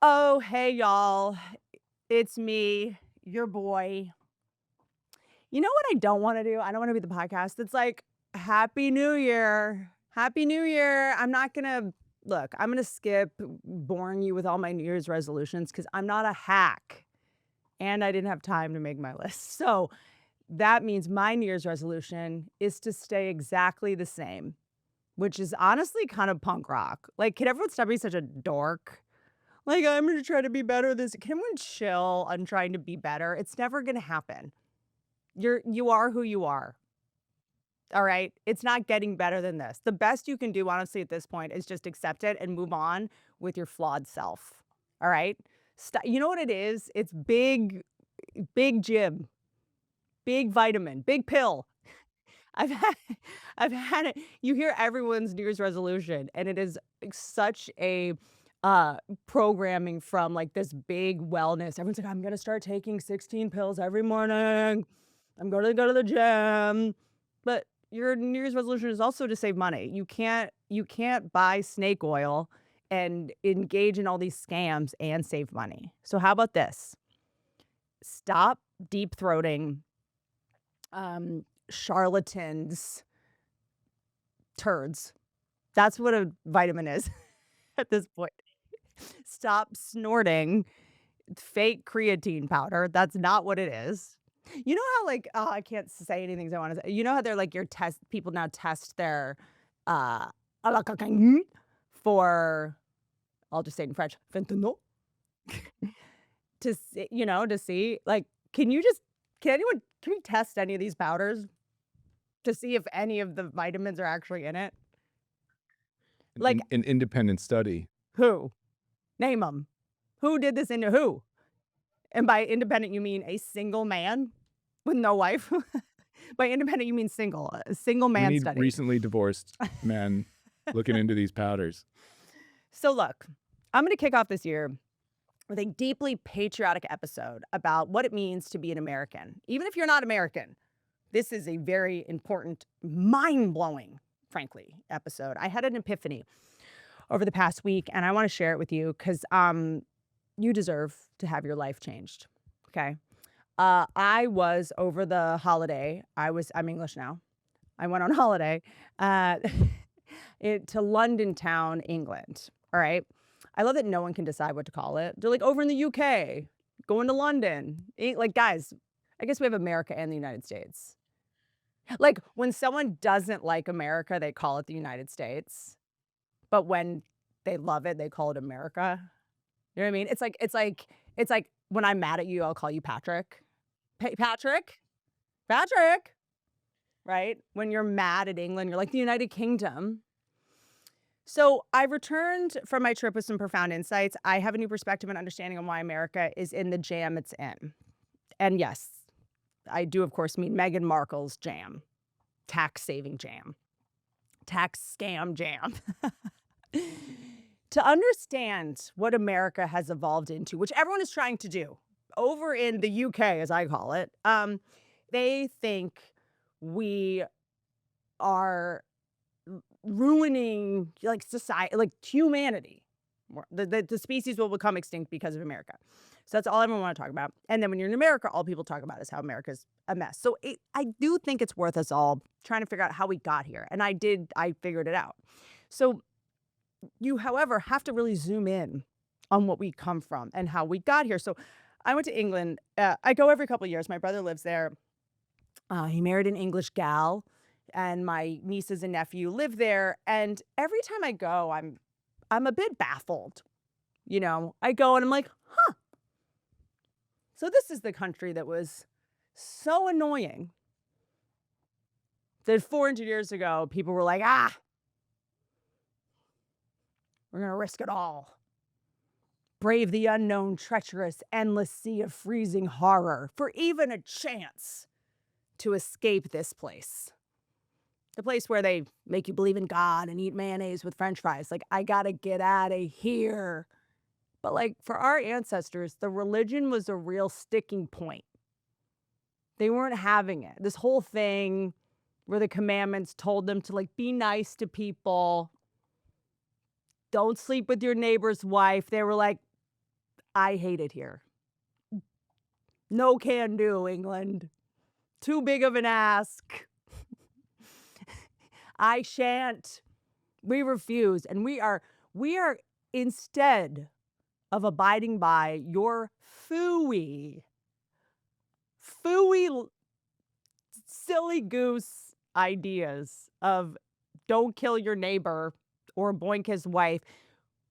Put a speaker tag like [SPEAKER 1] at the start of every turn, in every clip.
[SPEAKER 1] Oh, hey, y'all. It's me, your boy. You know what I don't wanna do? I don't wanna be the podcast that's like, "Happy New Year. Happy New Year." I'm gonna skip boring you with all my New Year's resolutions because 'cause I'm not a hack, and I didn't have time to make my list. So, that means my New Year's resolution is to stay exactly the same, which is honestly kind of punk rock. Like, can everyone stop being such a dork? Like, "I'm gonna try to be better this." Can everyone chill on trying to be better? It's never gonna happen. You are who you are, alright? It's not getting better than this. The best you can do, honestly, at this point is just accept it and move on with your flawed self, alright? You know what it is? It's big gym, big vitamin, big pill. I've had I've had it. You hear everyone's New Year's resolution, and it is like such a, programming from, like, this big wellness. Everyone's like, "I'm gonna start taking 16 pills every morning. I'm gonna go to the gym." But your New Year's resolution is also to save money. You can't buy snake oil and engage in all these scams and save money. So how about this? Stop deep throating, charlatans turds. That's what a vitamin is at this point. Stop snorting fake creatine powder. That's not what it is. You know how, like, oh, I can't say anything I wanna say. You know how they're like your test people now test their, uh, for I'll just say it in French, fentanyl, to see, like, can we test any of these powders to see if any of the vitamins are actually in it?
[SPEAKER 2] An
[SPEAKER 1] Like,
[SPEAKER 2] independent study.
[SPEAKER 1] who? Name them. Who did this into who? And by independent, you mean a single man with no wife? By independent, you mean single, a single
[SPEAKER 2] We
[SPEAKER 1] man
[SPEAKER 2] need
[SPEAKER 1] study.
[SPEAKER 2] recently divorced men looking into these powders.
[SPEAKER 1] So look, I'm gonna kick off this year with a deeply patriotic episode about what it means to be an American. Even if you're not American, this is a very important, mind-blowing, frankly, episode. I had an epiphany over the past week, and I wanna share it with you because you deserve to have your life changed, okay? I was over the holiday, I'm English now. I went on holiday, uh, to London town, England, alright? I love that no one can decide what to call it. They're like, "Over in the UK, going to London." Like, guys, I guess we have America and the United States. Like, when someone doesn't like America, they call it the United States, but when they love it, they call it America. You know what I mean? It's like when I'm mad at you, I'll call you Patrick. Patrick? Patrick, right? When you're mad at England, you're like the United Kingdom. So I returned from my trip with some profound insights. I have a new perspective and understanding on why America is in the jam it's in. And yes, I do, of course, mean Meghan Markle's jam, tax saving jam, tax scam jam. To understand what America has evolved into, which everyone is trying to do over in the UK, as I call it, they think we are ruining like society, like humanity. The species will become extinct because of America. So that's all everyone want to talk about. And then when you're in America, all people talk about is how America's a mess. So I do think it's worth us all trying to figure out how we got here. And I figured it out. So you, however, have to really zoom in on what we come from and how we got here. So I went to England. I go every couple of years. My brother lives there. He married an English gal, and my nieces and nephew live there. And every time I go, I'm a bit baffled. I go and I'm like, huh. So this is the country that was so annoying that 400 years ago, people were like, we're gonna risk it all. Brave the unknown, treacherous, endless sea of freezing horror for even a chance to escape this place. The place where they make you believe in God and eat mayonnaise with french fries. Like, I gotta get out of here. But, like, for our ancestors, the religion was a real sticking point. They weren't having it. This whole thing where the commandments told them to, like, be nice to people, don't sleep with your neighbor's wife. They were like, I hate it here. No can do, England. Too big of an ask. I shan't. We refuse. And we are instead of abiding by your fooey, silly goose ideas of don't kill your neighbor or boink his wife,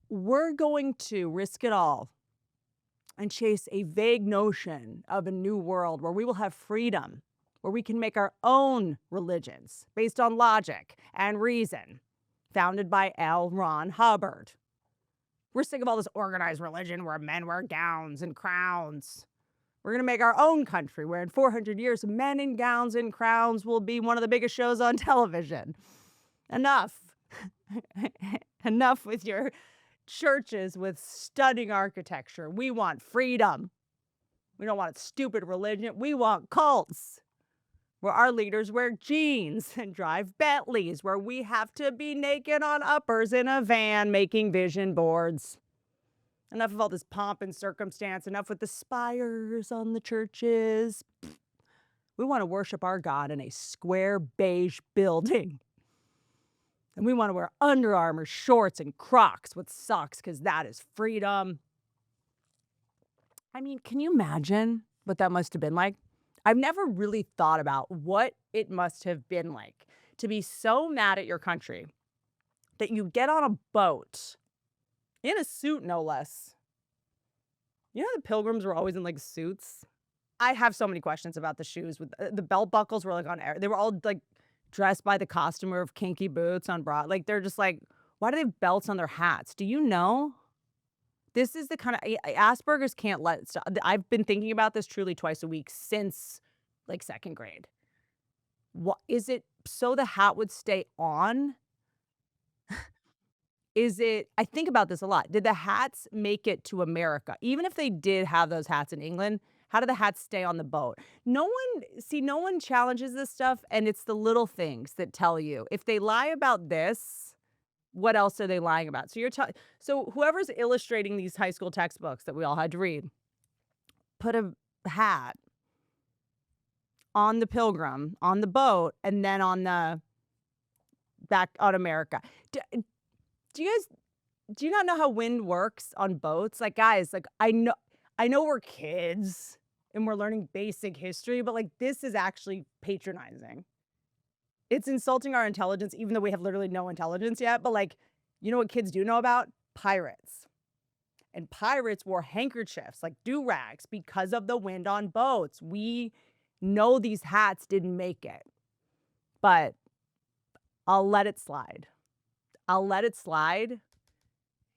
[SPEAKER 1] we're going to risk it all and chase a vague notion of a new world where we will have freedom, where we can make our own religions based on logic and reason, founded by L. Ron Hubbard. We're sick of all this organized religion where men wear gowns and crowns. We're going to make our own country where in 400 years, men in gowns and crowns will be one of the biggest shows on television. Enough. Enough with your churches with stunning architecture. We want freedom. We don't want a stupid religion. We want cults where our leaders wear jeans and drive Bentleys, where we have to be naked on uppers in a van making vision boards. Enough of all this pomp and circumstance. Enough with the spires on the churches. We want to worship our God in a square beige building. And we want to wear Under Armour shorts and Crocs with socks because that is freedom. I mean, can you imagine what that must have been like? I've never really thought about what it must have been like to be so mad at your country that you get on a boat in a suit, no less. You know, the pilgrims were always in like suits. I have so many questions about the shoes. With the belt buckles were like on air. They were all like dressed by the costumer of kinky boots on broad. Like they're just like, why do they have belts on their hats? Do you know? This is the kind of Asperger's can't let it stop. I've been thinking about this truly twice a week since like second grade. What is it? So the hat would stay on? Is it I think about this a lot. Did the hats make it to America? Even if they did have those hats in England, how did the hats stay on the boat? No one challenges this stuff, and it's the little things that tell you. If they lie about this, what else are they lying about? So whoever's illustrating these high school textbooks that we all had to read, put a hat on the Pilgrim, on the boat, and then on the back on America. Do you not know how wind works on boats? Like, guys, like I know we're kids and we're learning basic history, but like this is actually patronizing. It's insulting our intelligence, even though we have literally no intelligence yet. But like, you know what kids do know about? Pirates. And pirates wore handkerchiefs, like do-rags, because of the wind on boats. We know these hats didn't make it, but I'll let it slide. I'll let it slide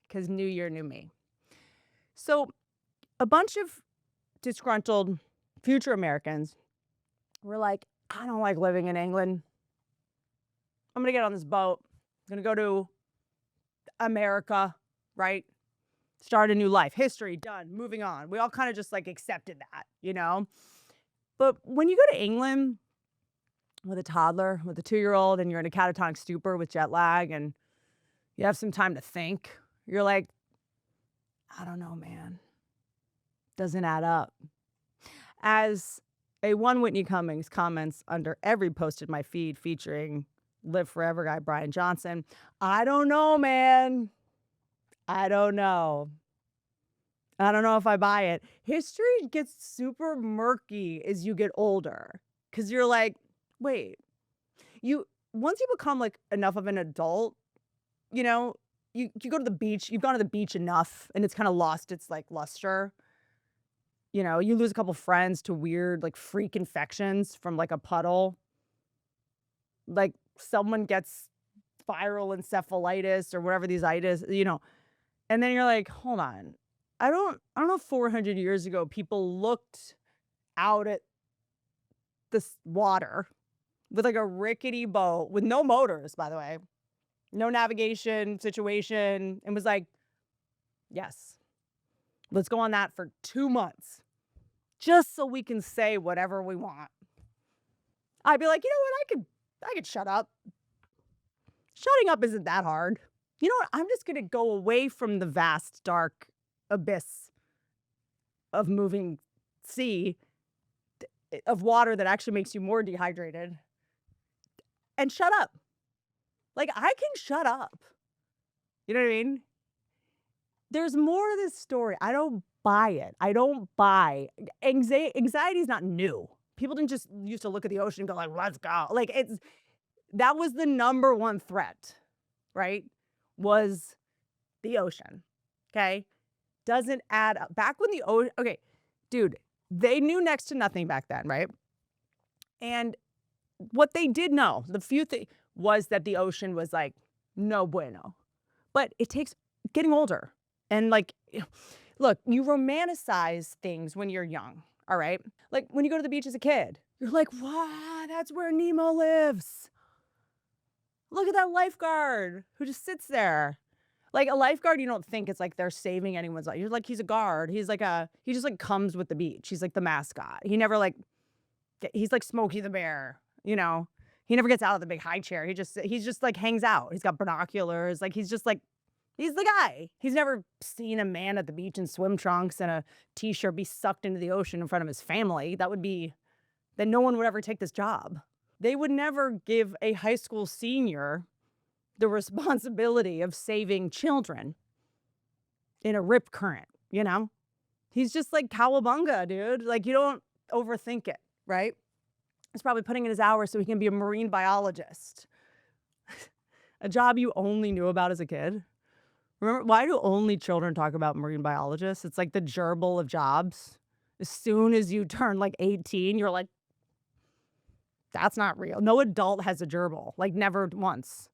[SPEAKER 1] because new year, new me. So a bunch of disgruntled future Americans were like, I don't like living in England. I'm going to get on this boat. I'm going to go to America, right? Start a new life. History, done. Moving on. We all kind of just like accepted that, you know? But when you go to England with a toddler, with a 2-year-old, and you're in a catatonic stupor with jet lag and you have some time to think, you're like, I don't know, man. Doesn't add up. As a one Whitney Cummings comments under every post in my feed featuring Live Forever guy Brian Johnson, I don't know, man. I don't know. I don't know if I buy it. History gets super murky as you get older because you're like, wait, once you become like enough of an adult, you know, you go to the beach, you've gone to the beach enough and it's kind of lost its like luster. You know, you lose a couple friends to weird like freak infections from like a puddle. Like someone gets viral encephalitis or whatever these itis, you know. And then you're like, hold on. I don't know if 400 years ago people looked out at this water with like a rickety boat with no motors, by the way. No navigation situation, and was like, yes, let's go on that for 2 months just so we can say whatever we want. I'd be like, you know what? I could shut up. Shutting up isn't that hard. You know what? I'm just going to go away from the vast, dark abyss of moving sea of water that actually makes you more dehydrated. And shut up. Like, I can shut up. You know what I mean? There's more to this story. I don't buy it. I don't buy anxiety is not new. People didn't just used to look at the ocean and go like, "Let's go." Like, it's that was the number one threat, right? Was the ocean. Okay? Doesn't add up. Back when the ocean, okay, dude, they knew next to nothing back then, right? And what they did know, the few things was that the ocean was like no bueno. But it takes getting older and like look, you romanticize things when you're young, all right? Like when you go to the beach as a kid, you're like, "Wow, that's where Nemo lives. Look at that lifeguard who just sits there." Like a lifeguard, you don't think it's like they're saving anyone's life. You're like, he's a guard. He just like comes with the beach. He's like the mascot. He never like he's like Smokey the Bear, you know? He never gets out of the big high chair. He's just like hangs out. He's got binoculars. Like he's just like he's the guy. He's never seen a man at the beach in swim trunks and a t-shirt be sucked into the ocean in front of his family. That would be then no one would ever take this job. They would never give a high school senior the responsibility of saving children in a rip current, you know? He's just like cowabunga, dude. Like you don't overthink it, right? He's probably putting in his hours so he can be a marine biologist. A job you only knew about as a kid. Remember, why do only children talk about marine biologists? It's like the gerbil of jobs. As soon as you turn like 18, you're like, that's not real. No adult has a gerbil, like never once.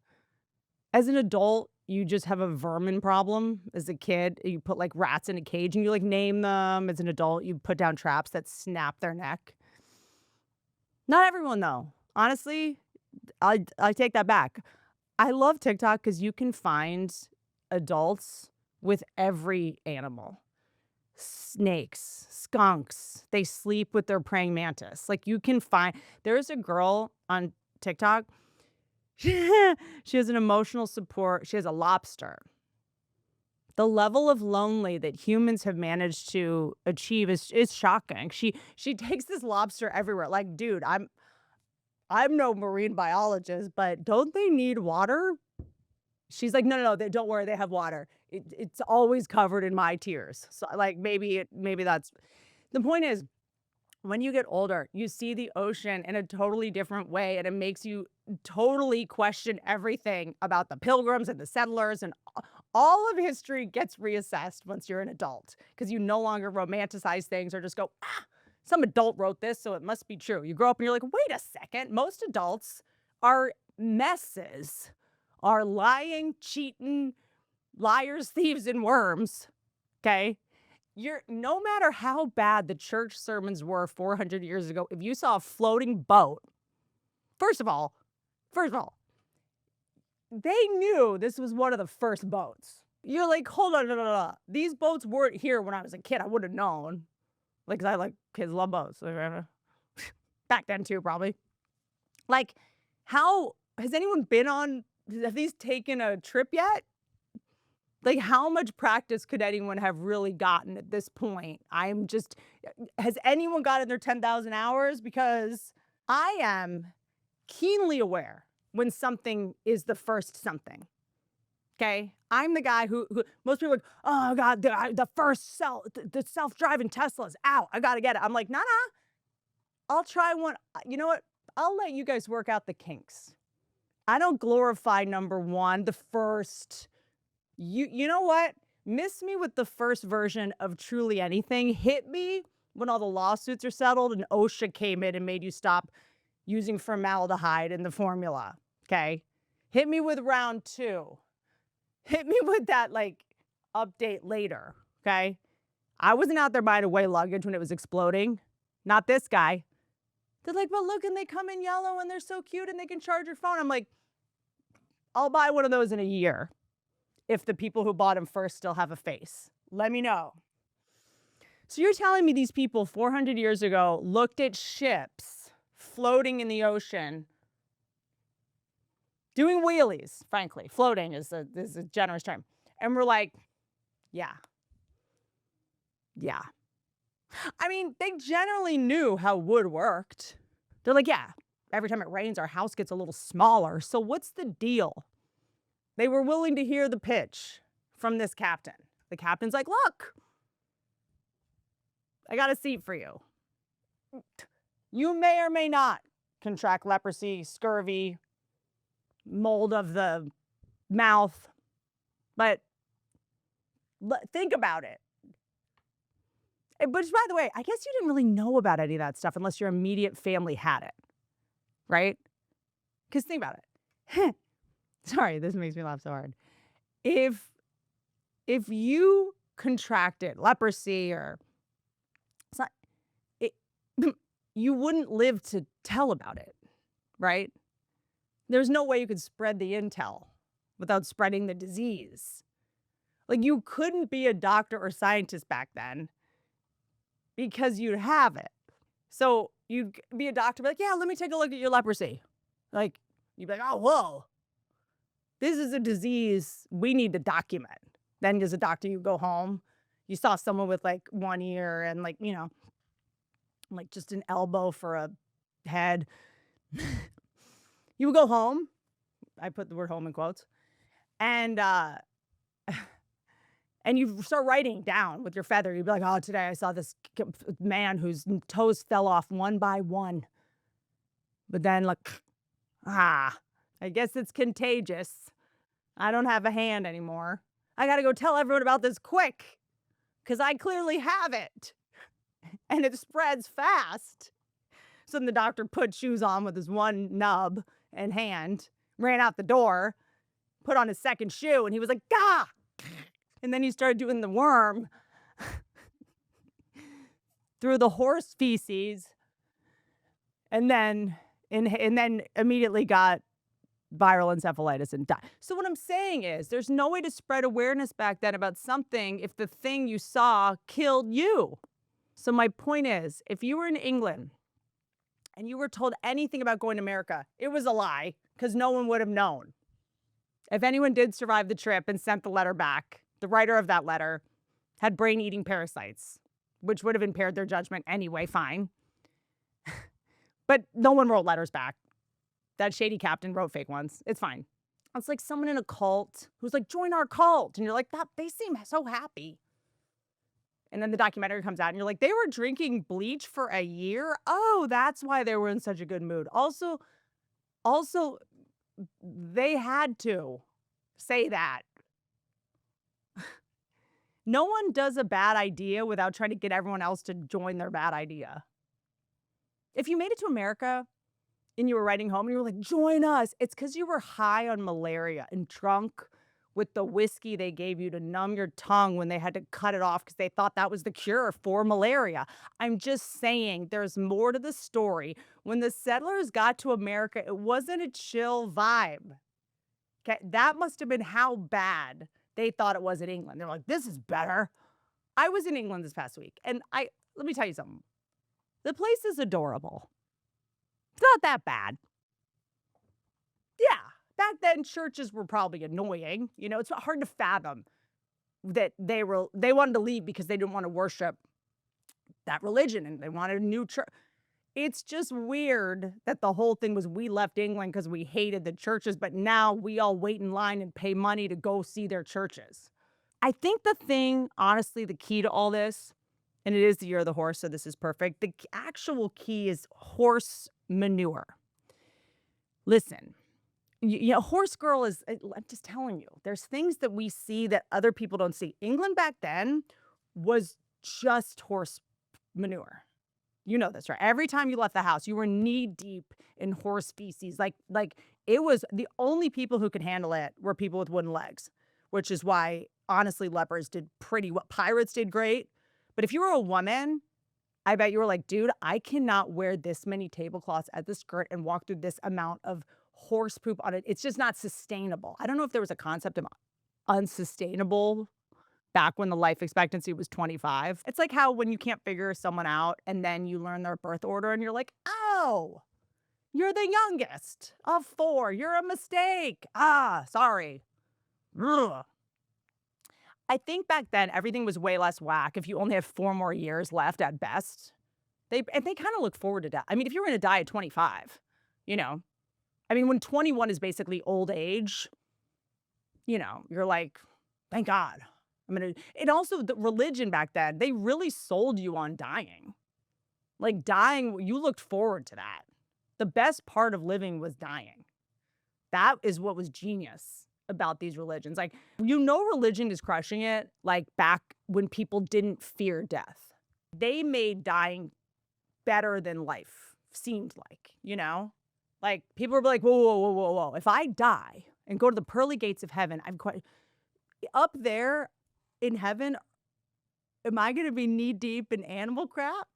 [SPEAKER 1] As an adult, you just have a vermin problem. As a kid, you put like rats in a cage and you like name them. As an adult, you put down traps that snap their neck. Not everyone though. Honestly, I take that back. I love TikTok because you can find adults with every animal. Snakes, skunks, they sleep with their praying mantis. Like you can find there's a girl on TikTok. She has an emotional support. She has a lobster. The level of lonely that humans have managed to achieve is shocking. She takes this lobster everywhere. Like, dude, I'm no marine biologist, but don't they need water? She's like, "No, they don't worry, they have water. It's always covered in my tears." So, like, maybe that's the point is, when you get older, you see the ocean in a totally different way, and it makes you totally question everything about the pilgrims and the settlers, and all of history gets reassessed once you're an adult because you no longer romanticize things or just go, "Ah, some adult wrote this, so it must be true." You grow up and you're like, "Wait a second, most adults are messes, are lying, cheating, liars, thieves, and worms." Okay? You're no matter how bad the church sermons were 400 years ago, if you saw a floating boat, first of all, first of all, they knew this was one of the first boats. You're like, hold on, no, no, no. These boats weren't here when I was a kid. I would have known. Like, 'cause I like kids love boats. Back then too, probably. Like, how has anyone been on? Have these taken a trip yet? Like, how much practice could anyone have really gotten at this point? I'm just, has anyone gotten their 10,000 hours? Because I am keenly aware when something is the first something. Okay. I'm the guy who most people are like, "Oh God, the first the self-driving Teslas out. I got to get it." I'm like, nah, nah, I'll try one. You know what? I'll let you guys work out the kinks. I don't glorify number one, the first. You know what? Miss me with the first version of truly anything. Hit me when all the lawsuits are settled and OSHA came in and made you stop using formaldehyde in the formula. Okay. Hit me with round two. Hit me with that like update later. Okay. I wasn't out there buying away luggage when it was exploding. Not this guy. They're like, "But look, and they come in yellow and they're so cute and they can charge your phone." I'm like, I'll buy one of those in a year. If the people who bought them first still have a face. Let me know. So you're telling me these people 400 years ago looked at ships floating in the ocean, doing wheelies, frankly. Floating is a generous term. And we're like, yeah. I mean, they generally knew how wood worked. They're like, yeah, every time it rains, our house gets a little smaller. So what's the deal? They were willing to hear the pitch from this captain. The captain's like, look, I got a seat for you. You may or may not contract leprosy, scurvy, mold of the mouth, but think about it. But by the way, I guess you didn't really know about any of that stuff unless your immediate family had it, right? Because think about it. Sorry, this makes me laugh so hard. If you contracted leprosy or it's not, it, you wouldn't live to tell about it, right? There's no way you could spread the intel without spreading the disease. Like you couldn't be a doctor or scientist back then because you'd have it. So you'd be a doctor, be like, yeah, let me take a look at your leprosy. Like, you'd be like, oh, whoa, this is a disease we need to document. Then as a doctor, you go home, you saw someone with like one ear and like, like just an elbow for a head. You would go home. I put the word home in quotes. And and you start writing down with your feather. You'd be like, oh, today I saw this man whose toes fell off one by one. But then, like, I guess it's contagious. I don't have a hand anymore. I got to go tell everyone about this quick because I clearly have it and it spreads fast. So then the doctor put shoes on with his one nub and hand, ran out the door, put on his second shoe, and he was like, gah! And then he started doing the worm through the horse feces and then immediately got viral encephalitis and died. So what I'm saying is there's no way to spread awareness back then about something if the thing you saw killed you. So my point is, if you were in England and you were told anything about going to America, it was a lie because no one would have known. If anyone did survive the trip and sent the letter back, the writer of that letter had brain-eating parasites, which would have impaired their judgment anyway, fine. But no one wrote letters back. That shady captain wrote fake ones. It's fine. It's like someone in a cult who's like, join our cult. And you're like, that they seem so happy. And then the documentary comes out and you're like, they were drinking bleach for a year? Oh, that's why they were in such a good mood. Also, they had to say that. No one does a bad idea without trying to get everyone else to join their bad idea. If you made it to America and you were riding home and you were like, join us, it's because you were high on malaria and drunk with the whiskey they gave you to numb your tongue when they had to cut it off because they thought that was the cure for malaria. I'm just saying there's more to the story. When the settlers got to America, it wasn't a chill vibe. Okay, that must have been how bad they thought it was in England. They're like, this is better. I was in England this past week, and let me tell you something. The place is adorable. It's not that bad. Yeah, back then churches were probably annoying. It's hard to fathom that they wanted to leave because they didn't want to worship that religion and they wanted a new church. It's just weird that the whole thing was we left England because we hated the churches, but now we all wait in line and pay money to go see their churches. I think honestly, the key to all this, and it is the year of the horse, so this is perfect. The actual key is horse manure. Listen, horse girl I'm just telling you, there's things that we see that other people don't see. England back then was just horse manure. You know this, right? Every time you left the house, you were knee deep in horse feces. Like it was the only people who could handle it were people with wooden legs, which is why, honestly, lepers did pretty well. Pirates did great. But if you were a woman, I bet you were like, dude, I cannot wear this many tablecloths at the skirt and walk through this amount of horse poop on it. It's just not sustainable. I don't know if there was a concept of unsustainable back when the life expectancy was 25. It's like how when you can't figure someone out and then you learn their birth order and you're like, oh, you're the youngest of 4. You're a mistake. Sorry. Ugh. I think back then everything was way less whack if you only have 4 more years left at best. They kinda look forward to die. I mean, if you were gonna die at 25, you know? I mean, when 21 is basically old age, you're like, "Thank God. I'm gonna." And also the religion back then, they really sold you on dying. Like, dying, you looked forward to that. The best part of living was dying. That is what was genius about these religions. Like, religion is crushing it, like, back when people didn't fear death. They made dying better than life, seemed like, you know? Like, people were like, "Whoa, whoa, whoa, whoa, whoa. If I die and go to the pearly gates of heaven, I'm quite up there in heaven, am I gonna be knee deep in animal crap?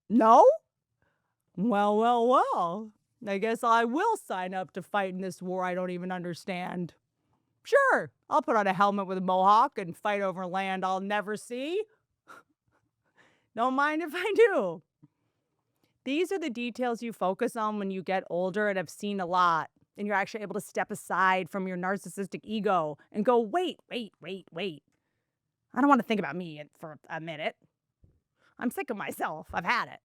[SPEAKER 1] No? Well, well, well. I guess I will sign up to fight in this war I don't even understand. Sure, I'll put on a helmet with a mohawk and fight over land I'll never see. Don't mind if I do." These are the details you focus on when you get older and have seen a lot, and you're actually able to step aside from your narcissistic ego and go, "Wait, wait, wait, wait. I don't wanna think about me for a minute. I'm sick of myself. I've had it."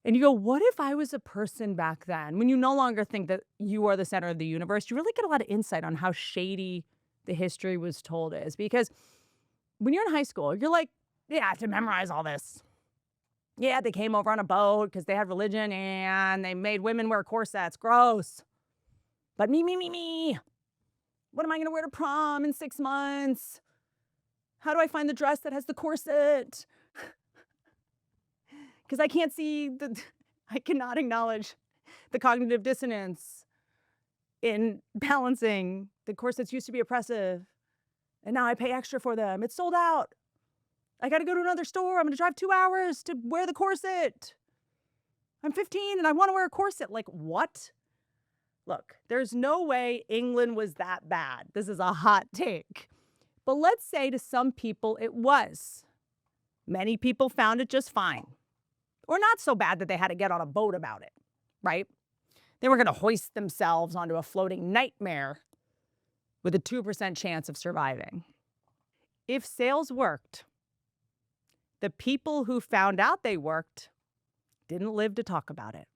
[SPEAKER 1] And you go, "What if I was a person back then?" When you no longer think that you are the center of the universe, you really get a lot of insight on how shady the history was told is. Because when you're in high school, you're like, "Yeah, I have to memorize all this. Yeah, they came over on a boat because they had religion and they made women wear corsets. Gross. But me, me, me, me. What am I going to wear to prom in 6 months? How do I find the dress that has the corset? Because I can't see the, I cannot acknowledge the cognitive dissonance in balancing. The corsets used to be oppressive and now I pay extra for them. It's sold out. I got to go to another store. I'm going to drive 2 hours to wear the corset. I'm 15 and I want to wear a corset." Like, what? Look, there's no way England was that bad. This is a hot take. But let's say to some people it was. Many people found it just fine. Or not so bad that they had to get on a boat about it, right? They were going to hoist themselves onto a floating nightmare with a 2% chance of surviving. If sales worked, the people who found out they worked didn't live to talk about it.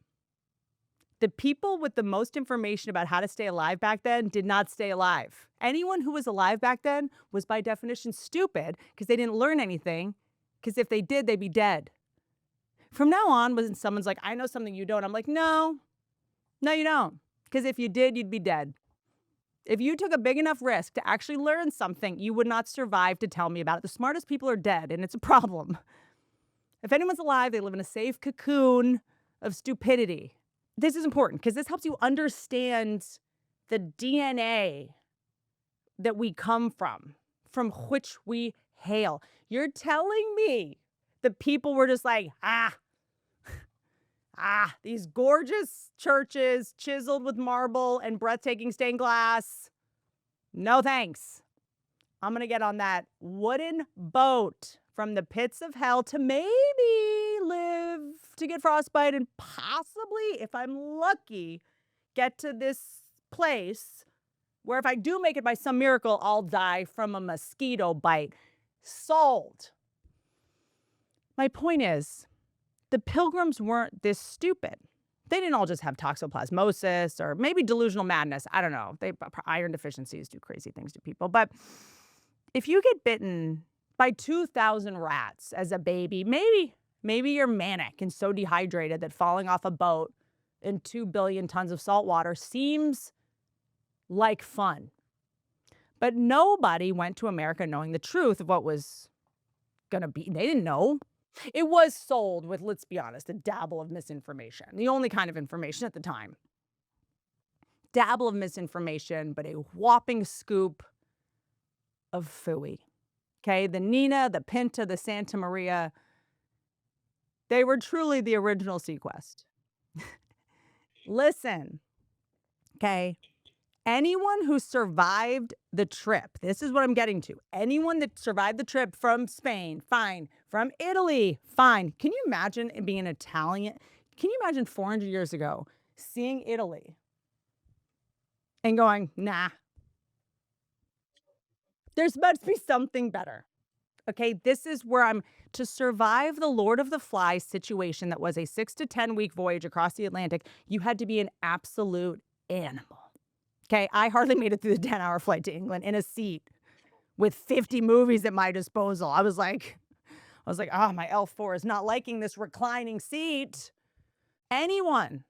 [SPEAKER 1] The people with the most information about how to stay alive back then did not stay alive. Anyone who was alive back then was by definition stupid because they didn't learn anything, because if they did, they'd be dead. From now on, when someone's like, "I know something you don't," I'm like, "No, no, you don't. Because if you did, you'd be dead. If you took a big enough risk to actually learn something, you would not survive to tell me about it. The smartest people are dead, and it's a problem. If anyone's alive, they live in a safe cocoon of stupidity." This is important because this helps you understand the DNA that we come from which we hail. You're telling me the people were just like, these gorgeous churches chiseled with marble and breathtaking stained glass. No thanks. I'm going to get on that wooden boat from the pits of hell to maybe live to get frostbite and possibly, if I'm lucky, get to this place where if I do make it by some miracle, I'll die from a mosquito bite. Sold. My point is, the pilgrims weren't this stupid. They didn't all just have toxoplasmosis or maybe delusional madness. I don't know. Iron deficiencies do crazy things to people. But if you get bitten by 2,000 rats as a baby, maybe you're manic and so dehydrated that falling off a boat in 2 billion tons of salt water seems like fun. But nobody went to America knowing the truth of what was going to be. They didn't know. It was sold with, let's be honest, a dabble of misinformation. The only kind of information at the time. Dabble of misinformation, but a whopping scoop of phooey. Okay, the Nina, the Pinta, the Santa Maria, they were truly the original Sequest. Listen, okay, anyone who survived the trip, this is what I'm getting to. Anyone that survived the trip from Spain, fine. From Italy, fine. Can you imagine it being Italian? Can you imagine 400 years ago seeing Italy and going, nah, There's must be something better. Okay, this is where I'm to survive the Lord of the Flies situation that was a 6 to 10-week voyage across the Atlantic, you had to be an absolute animal. Okay, I hardly made it through the 10-hour flight to England in a seat with 50 movies at my disposal. "Oh, my L4 is not liking this reclining seat." Anyone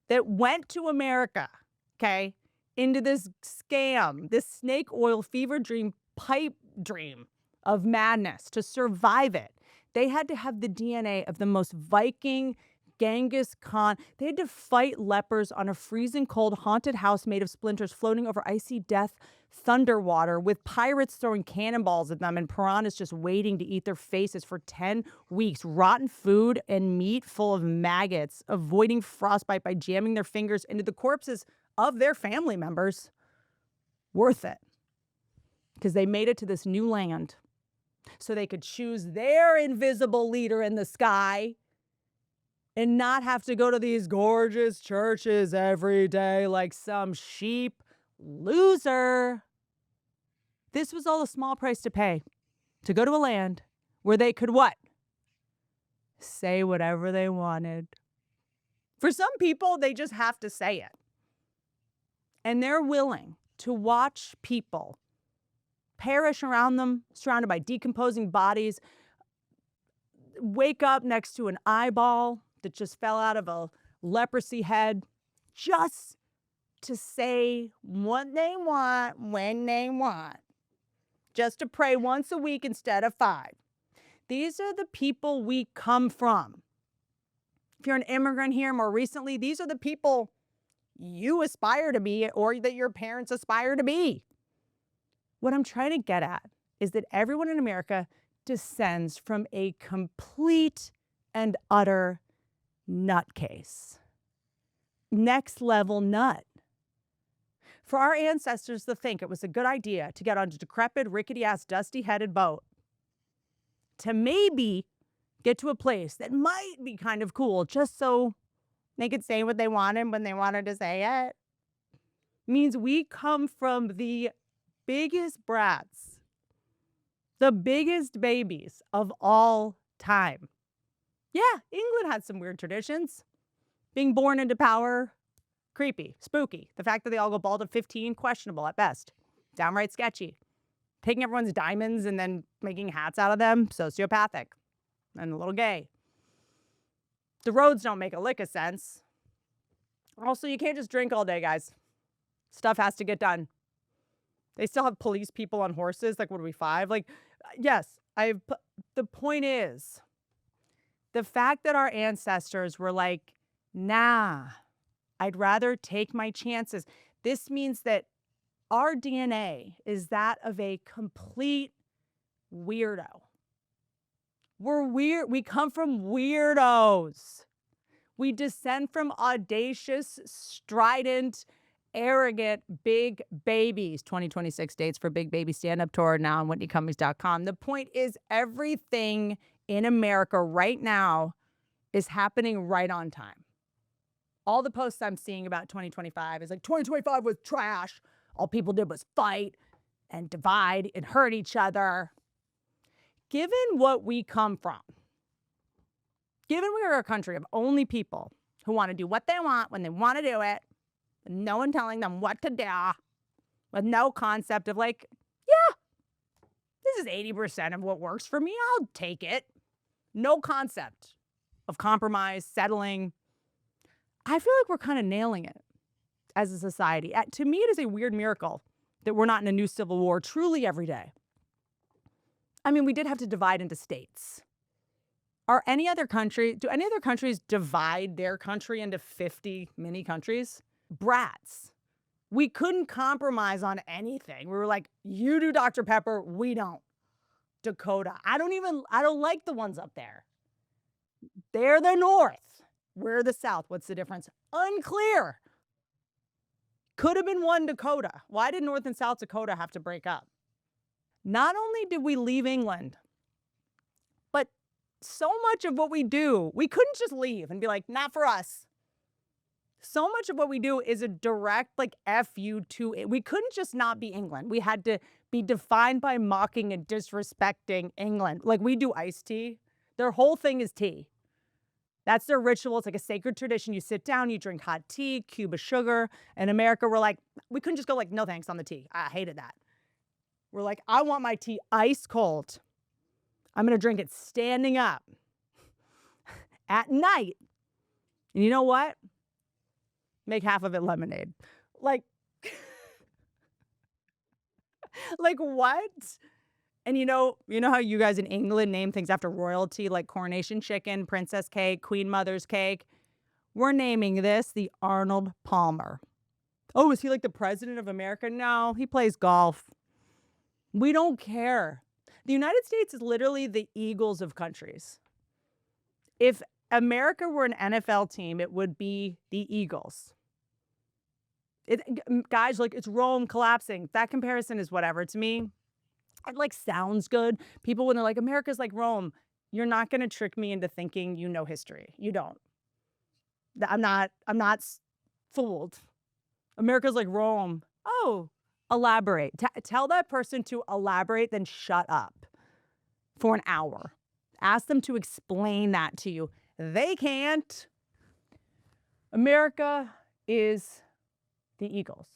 [SPEAKER 1] that went to America, okay, into this scam, this snake oil fever dream, pipe dream of madness to survive it, they had to have the DNA of the most Viking Genghis Khan. They had to fight lepers on a freezing cold haunted house made of splinters floating over icy death thunder water with pirates throwing cannonballs at them and piranhas just waiting to eat their faces for 10 weeks. Rotten food and meat full of maggots, avoiding frostbite by jamming their fingers into the corpses of their family members. Worth it. Because they made it to this new land so they could choose their invisible leader in the sky and not have to go to these gorgeous churches every day like some sheep loser. This was all a small price to pay to go to a land where they could what? Say whatever they wanted. For some people, they just have to say it. And they're willing to watch people perish around them, surrounded by decomposing bodies, wake up next to an eyeball that just fell out of a leprosy head, just to say what they want when they want, just to pray once a week instead of 5. These are the people we come from. If you're an immigrant here more recently, these are the people you aspire to be or that your parents aspire to be. What I'm trying to get at is that everyone in America descends from a complete and utter nutcase. Next level nut. For our ancestors to think it was a good idea to get on a decrepit, rickety-ass, dusty-headed boat to maybe get to a place that might be kind of cool just so they could say what they wanted when they wanted to say it, means we come from the biggest brats, the biggest babies of all time. Yeah, England had some weird traditions. Being born into power, creepy, spooky. The fact that they all go bald at 15, questionable at best. Downright sketchy. Taking everyone's diamonds and then making hats out of them, sociopathic. And a little gay. The roads don't make a lick of sense. Also, you can't just drink all day, guys. Stuff has to get done. They still have police people on horses. Like, what are we, 5? Like, yes, the point is, the fact that our ancestors were like, nah, I'd rather take my chances. This means that our DNA is that of a complete weirdo. We're weird. We come from weirdos. We descend from audacious, strident, arrogant big babies. 2026 dates for Big Baby Stand Up Tour now on WhitneyCummings.com. The point is, everything in America right now is happening right on time. All the posts I'm seeing about 2025 is like, 2025 was trash. All people did was fight and divide and hurt each other. Given what we come from, given we are a country of only people who want to do what they want when they want to do it, with no one telling them what to do, with no concept of like, yeah, this is 80% of what works for me. I'll take it. No concept of compromise, settling. I feel like we're kind of nailing it as a society. To me, it is a weird miracle that we're not in a new civil war truly every day. I mean, we did have to divide into states. Do any other countries divide their country into 50 mini countries? Brats. We couldn't compromise on anything. We were like, you do Dr. Pepper, we don't. Dakota. I don't like the ones up there. They're the North. We're the South. What's the difference? Unclear. Could have been one Dakota. Why did North and South Dakota have to break up? Not only did we leave England, but so much of what we do, we couldn't just leave and be like, not for us. So much of what we do is a direct, like, F you to it. We couldn't just not be England. We had to be defined by mocking and disrespecting England. Like, we do iced tea. Their whole thing is tea. That's their ritual. It's like a sacred tradition. You sit down, you drink hot tea, cube of sugar. In America, we're like, we couldn't just go like, no thanks on the tea. I hated that. We're like, I want my tea ice cold. I'm going to drink it standing up at night. And you know what? Make half of it lemonade. Like, like what? And you know how you guys in England name things after royalty, like coronation chicken, princess cake, queen mother's cake? We're naming this the Arnold Palmer. Oh, is he like the president of America? No, he plays golf. We don't care. The United States is literally the Eagles of countries. If America were an NFL team, it would be the Eagles. Guys, like, it's Rome collapsing. That comparison is whatever to me. It like sounds good. People, when they're like, America's like Rome, you're not going to trick me into thinking you know history. You don't. I'm not fooled. America's like Rome. Oh, elaborate. Tell that person to elaborate, then shut up for an hour. Ask them to explain that to you. They can't. America is the Eagles.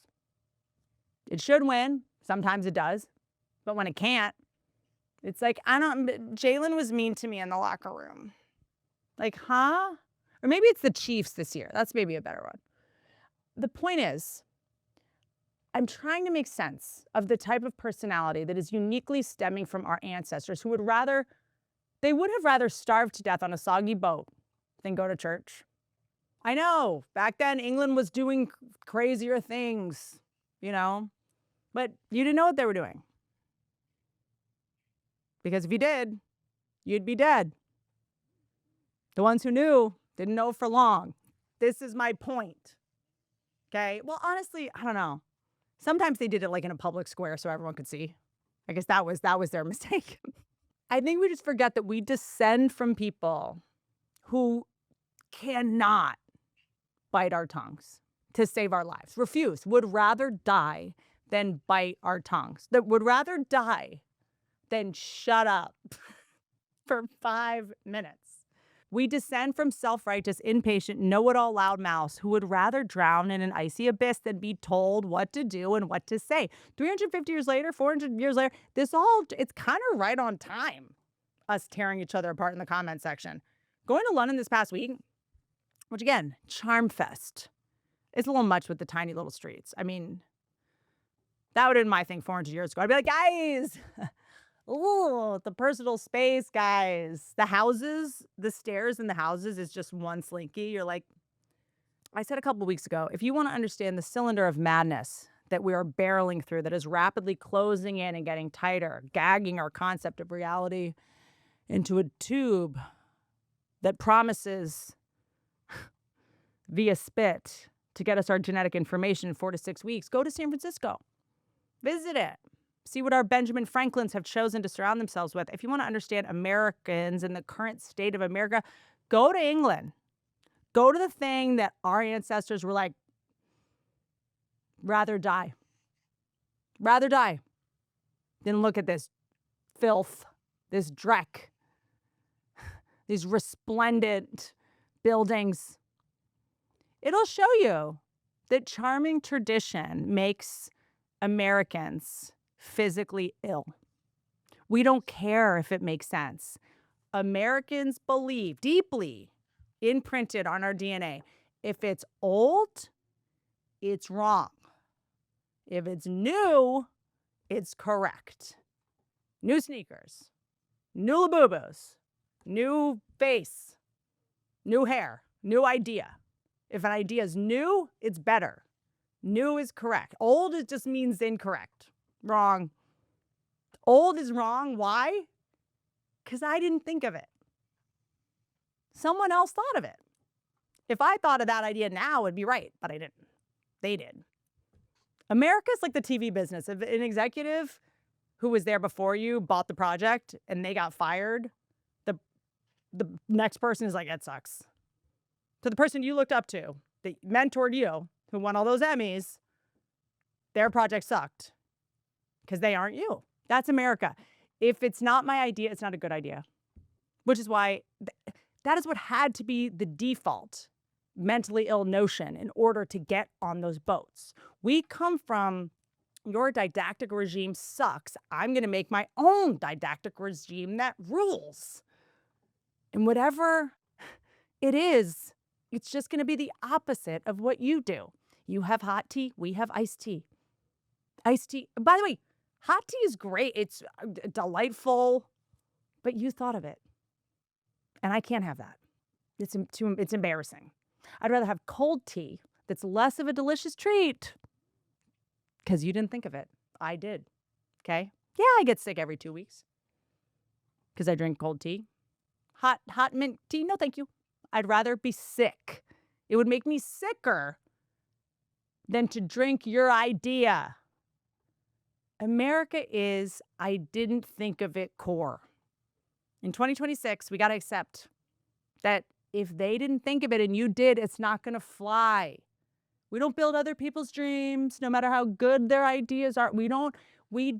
[SPEAKER 1] It should win. Sometimes it does. But when it can't, it's like, Jalen was mean to me in the locker room. Like, huh? Or maybe it's the Chiefs this year. That's maybe a better one. The point is, I'm trying to make sense of the type of personality that is uniquely stemming from our ancestors who would have rather starved to death on a soggy boat than go to church. I know, back then England was doing crazier things, but you didn't know what they were doing. Because if you did, you'd be dead. The ones who knew didn't know for long. This is my point. Okay? Well, honestly, I don't know. Sometimes they did it like in a public square so everyone could see. I guess that was their mistake. I think we just forget that we descend from people who cannot bite our tongues to save our lives. Refuse. Would rather die than bite our tongues. That would rather die than shut up for 5 minutes. We descend from self-righteous, impatient, know-it-all loudmouths who would rather drown in an icy abyss than be told what to do and what to say. 350 years later, 400 years later, it's kind of right on time, us tearing each other apart in the comment section. Going to London this past week, which again, charm fest. It's a little much with the tiny little streets. I mean, that would have been my thing 400 years ago. I'd be like, guys, ooh, the personal space, guys. The houses, the stairs in the houses is just one slinky. You're like, I said a couple of weeks ago, if you want to understand the cylinder of madness that we are barreling through, that is rapidly closing in and getting tighter, gagging our concept of reality into a tube that promises via spit to get us our genetic information in 4 to 6 weeks, go to San Francisco. Visit it. See what our Benjamin Franklins have chosen to surround themselves with. If you want to understand Americans and the current state of America, go to England. Go to the thing that our ancestors were like, rather die. Rather die than look at this filth, this dreck, these resplendent buildings. It'll show you that charming tradition makes Americans physically ill. We don't care if it makes sense. Americans believe, deeply imprinted on our DNA, if it's old, it's wrong. If it's new, it's correct. New sneakers, new Labubus, new face, new hair, new idea. If an idea is new, it's better. New is correct. Old just means incorrect. Wrong. Old is wrong. Why? Because I didn't think of it. Someone else thought of it. If I thought of that idea now, it'd be right, but I didn't. They did. America's like the TV business. If an executive who was there before you bought the project and they got fired, the next person is like, it sucks. So the person you looked up to, that mentored you, who won all those Emmys, their project sucked because they aren't you. That's America. If it's not my idea, it's not a good idea, which is why that is what had to be the default mentally ill notion in order to get on those boats. We come from your didactic regime sucks. I'm going to make my own didactic regime that rules. And whatever it is, it's just going to be the opposite of what you do. You have hot tea. We have iced tea. Iced tea. By the way, hot tea is great. It's delightful, but you thought of it. And I can't have that. It's embarrassing. I'd rather have cold tea that's less of a delicious treat because you didn't think of it. I did. Okay? Yeah, I get sick every 2 weeks because I drink cold tea. Hot mint tea, no thank you. I'd rather be sick. It would make me sicker than to drink your idea. America is, I didn't think of it core. In 2026, we got to accept that if they didn't think of it and you did, it's not going to fly. We don't build other people's dreams, no matter how good their ideas are. We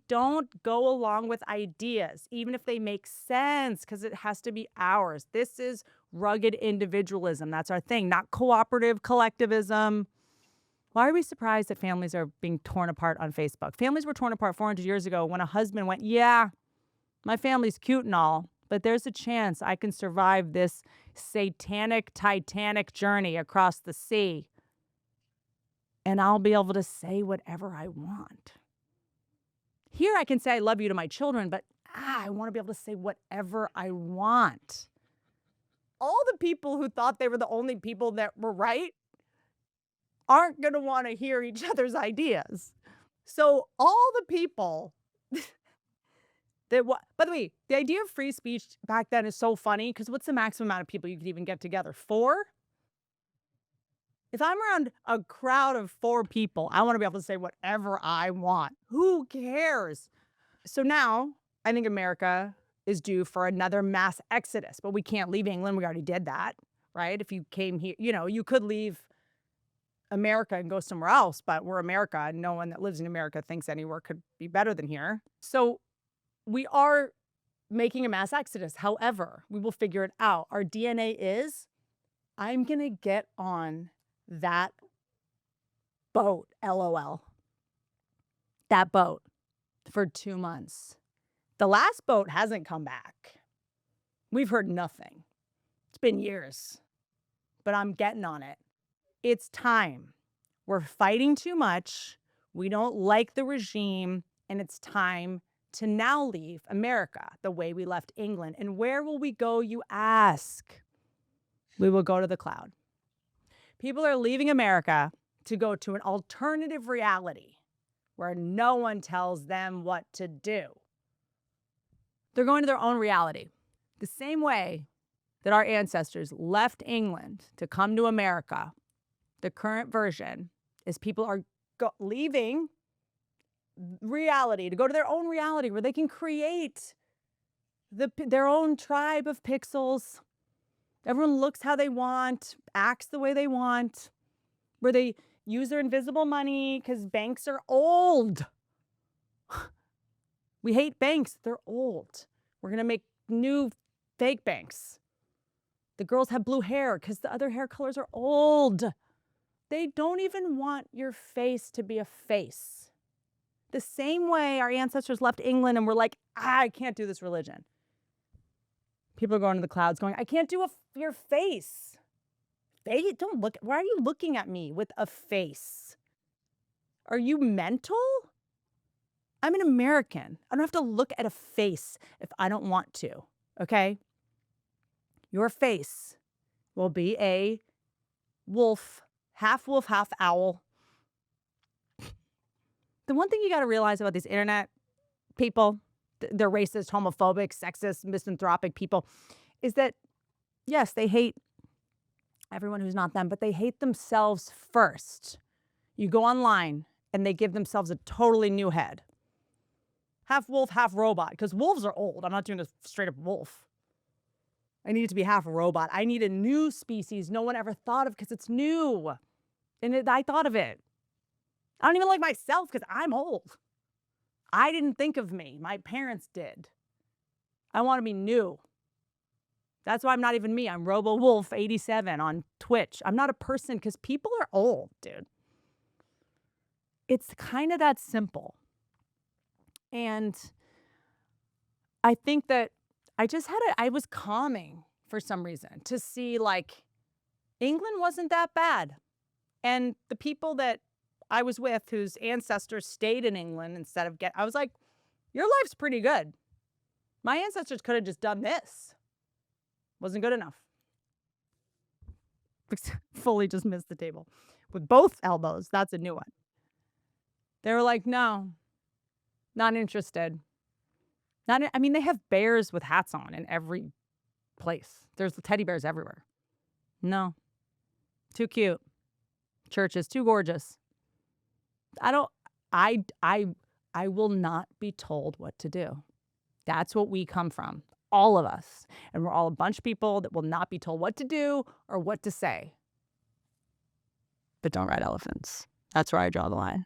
[SPEAKER 1] don't go along with ideas, even if they make sense, because it has to be ours. This is rugged individualism. That's our thing, not cooperative collectivism. Why are we surprised that families are being torn apart on Facebook? Families were torn apart 400 years ago when a husband went, yeah, my family's cute and all, but there's a chance I can survive this satanic, titanic journey across the sea. And I'll be able to say whatever I want. Here I can say I love you to my children, but I want to be able to say whatever I want. All the people who thought they were the only people that were right aren't going to want to hear each other's ideas. So all the people by the way, the idea of free speech back then is so funny because what's the maximum amount of people you could even get together? 4? If I'm around a crowd of 4 people, I want to be able to say whatever I want. Who cares? So now I think America is due for another mass exodus, but we can't leave England. We already did that, right? If you came here, you could leave America and go somewhere else, but we're America and no one that lives in America thinks anywhere could be better than here. So we are making a mass exodus. However, we will figure it out. Our DNA is, I'm going to get on that boat, LOL. That boat for 2 months. The last boat hasn't come back. We've heard nothing. It's been years, but I'm getting on it. It's time. We're fighting too much. We don't like the regime, and it's time to now leave America the way we left England. And where will we go, you ask? We will go to the cloud. People are leaving America to go to an alternative reality where no one tells them what to do. They're going to their own reality. The same way that our ancestors left England to come to America, the current version is people are leaving reality to go to their own reality where they can create their own tribe of pixels. Everyone looks how they want, acts the way they want, where they use their invisible money because banks are old. We hate banks. They're old. We're going to make new fake banks. The girls have blue hair because the other hair colors are old. They don't even want your face to be a face. The same way our ancestors left England and were like, I can't do this religion. People are going to the clouds going, I can't do your face. Don't look. Why are you looking at me with a face? Are you mental? I'm an American. I don't have to look at a face if I don't want to, okay? Your face will be a wolf, half owl. The one thing you got to realize about these internet people, they're racist, homophobic, sexist, misanthropic people, is that, yes, they hate everyone who's not them, but they hate themselves first. You go online and they give themselves a totally new head. Half wolf, half robot, because wolves are old. I'm not doing a straight up wolf. I need it to be half robot. I need a new species no one ever thought of because it's new. And I thought of it. I don't even like myself because I'm old. I didn't think of me. My parents did. I want to be new. That's why I'm not even me. I'm RoboWolf87 on Twitch. I'm not a person because people are old, dude. It's kind of that simple. And I think that I was calming for some reason to see like England wasn't that bad. And the people that I was with whose ancestors stayed in England instead of I was like, your life's pretty good. My ancestors could have just done this. Wasn't good enough. Fully just missed the table with both elbows. That's a new one. They were like, no, not interested. I mean, they have bears with hats on in every place. There's teddy bears everywhere. No, too cute. Church is too gorgeous. I will not be told what to do. That's what we come from, all of us. And we're all a bunch of people that will not be told what to do or what to say. But don't ride elephants. That's where I draw the line.